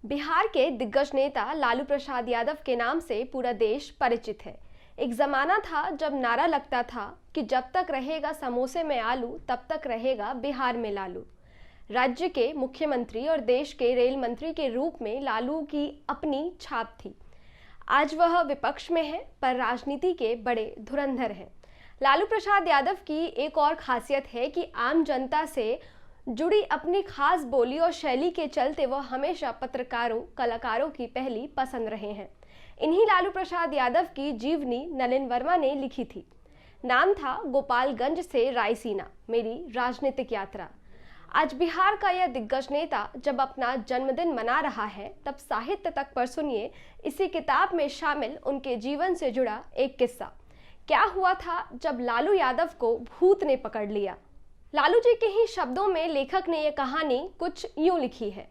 बिहार के दिग्गज नेता लालू प्रसाद यादव के नाम से पूरा देश परिचित है। एक जमाना था जब नारा लगता था कि जब तक रहेगा समोसे में आलू तब तक रहेगा बिहार में लालू। राज्य के मुख्यमंत्री और देश के रेल मंत्री के रूप में लालू की अपनी छाप थी। आज वह विपक्ष में है पर राजनीति के बड़े धुरंधर हैं। लालू प्रसाद यादव की एक और खासियत है कि आम जनता से जुड़ी अपनी खास बोली और शैली के चलते वह हमेशा पत्रकारों कलाकारों की पहली पसंद रहे हैं। इन्हीं लालू प्रसाद यादव की जीवनी नलिन वर्मा ने लिखी थी। नाम था गोपालगंज से रायसीना, मेरी राजनीतिक यात्रा। आज बिहार का यह दिग्गज नेता जब अपना जन्मदिन मना रहा है तब साहित्य तक पर सुनिए इसी किताब में शामिल उनके जीवन से जुड़ा एक किस्सा। क्या हुआ था जब लालू यादव को भूत ने पकड़ लिया। लालू जी के ही शब्दों में लेखक ने यह कहानी कुछ यूं लिखी है।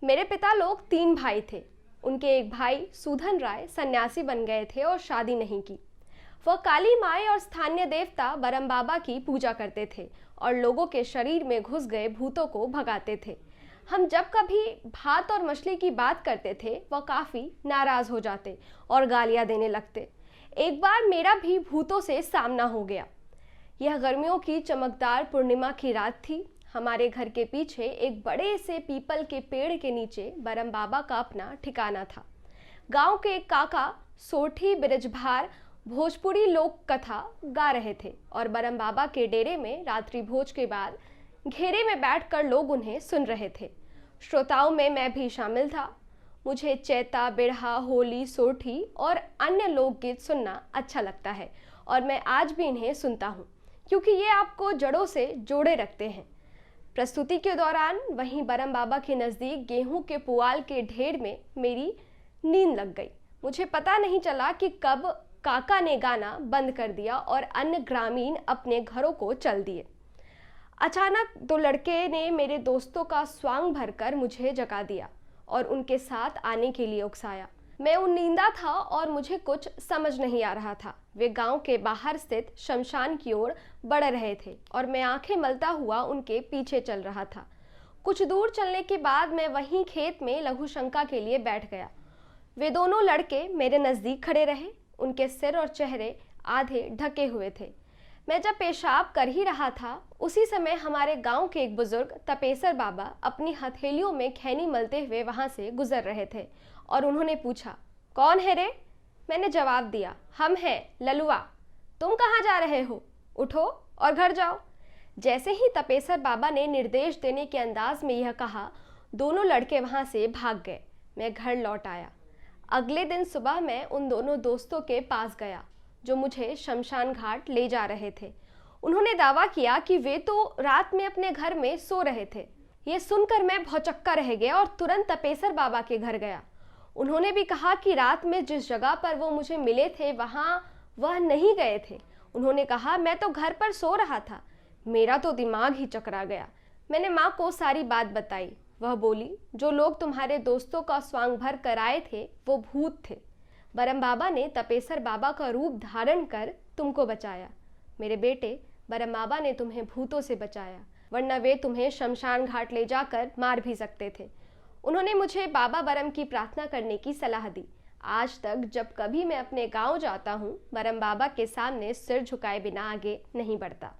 मेरे पिता लोग 3 भाई थे। उनके एक भाई सूधन राय सन्यासी बन गए थे और शादी नहीं की। वह काली माई और स्थानीय देवता बरम बाबा की पूजा करते थे और लोगों के शरीर में घुस गए भूतों को भगाते थे। हम जब कभी भात और मछली की बात करते थे वह काफी नाराज हो जाते और गालियां देने लगते। एक बार मेरा भी भूतों से सामना हो गया। यह गर्मियों की चमकदार पूर्णिमा की रात थी। हमारे घर के पीछे एक बड़े से पीपल के पेड़ के नीचे बरम बाबा का अपना ठिकाना था। गांव के एक काका सोठी बिरजभार भोजपुरी लोक कथा गा रहे थे और बरम बाबा के डेरे में रात्रि भोज के बाद घेरे में बैठकर लोग उन्हें सुन रहे थे। श्रोताओं में मैं भी शामिल था। मुझे चैता, बिरहा, होली, सोठी और अन्य लोकगीत सुनना अच्छा लगता है और मैं आज भी इन्हें सुनता हूँ क्योंकि ये आपको जड़ों से जोड़े रखते हैं। प्रस्तुति के दौरान वहीं बरम बाबा के नज़दीक गेहूं के पुआल के ढेर में मेरी नींद लग गई। मुझे पता नहीं चला कि कब काका ने गाना बंद कर दिया और अन्य ग्रामीण अपने घरों को चल दिए। अचानक 2 लड़के ने मेरे दोस्तों का स्वांग भरकर मुझे जगा दिया और उनके साथ आने के लिए उकसाया। मैं उन्नींदा था और मुझे कुछ समझ नहीं आ रहा था। वे गांव के बाहर स्थित शमशान की ओर बढ़ रहे थे और मैं आंखें मलता हुआ उनके पीछे चल रहा था। कुछ दूर चलने के बाद मैं वहीं खेत में लघु शंका के लिए बैठ गया। वे दोनों लड़के मेरे नज़दीक खड़े रहे। उनके सिर और चेहरे आधे ढके हुए थे। मैं जब पेशाब कर ही रहा था उसी समय हमारे गांव के एक बुजुर्ग तपेसर बाबा अपनी हथेलियों में खैनी मलते हुए वहां से गुजर रहे थे और उन्होंने पूछा, कौन है रे? मैंने जवाब दिया, हम हैं ललुआ। तुम कहाँ जा रहे हो? उठो और घर जाओ। जैसे ही तपेसर बाबा ने निर्देश देने के अंदाज में यह कहा, दोनों लड़के वहां से भाग गए। मैं घर लौट आया। अगले दिन सुबह मैं उन दोनों दोस्तों के पास गया जो मुझे शमशान घाट ले जा रहे थे। उन्होंने दावा किया कि वे तो रात में अपने घर में सो रहे थे। ये सुनकर मैं भौचक्का रह गया और तुरंत तपेसर बाबा के घर गया। उन्होंने भी कहा कि रात में जिस जगह पर वो मुझे मिले थे वहाँ वह नहीं गए थे। उन्होंने कहा, मैं तो घर पर सो रहा था। मेरा तो दिमाग ही चकरा गया। मैंने माँ को सारी बात बताई। वह बोली, जो लोग तुम्हारे दोस्तों का स्वांग भर कर आए थे वो भूत थे। बरम बाबा ने तपेसर बाबा का रूप धारण कर तुमको बचाया। मेरे बेटे, बरम बाबा ने तुम्हें भूतों से बचाया, वरना वे तुम्हें शमशान घाट ले जाकर मार भी सकते थे। उन्होंने मुझे बाबा बरम की प्रार्थना करने की सलाह दी। आज तक जब कभी मैं अपने गांव जाता हूँ, बरम बाबा के सामने सिर झुकाए बिना आगे नहीं बढ़ता।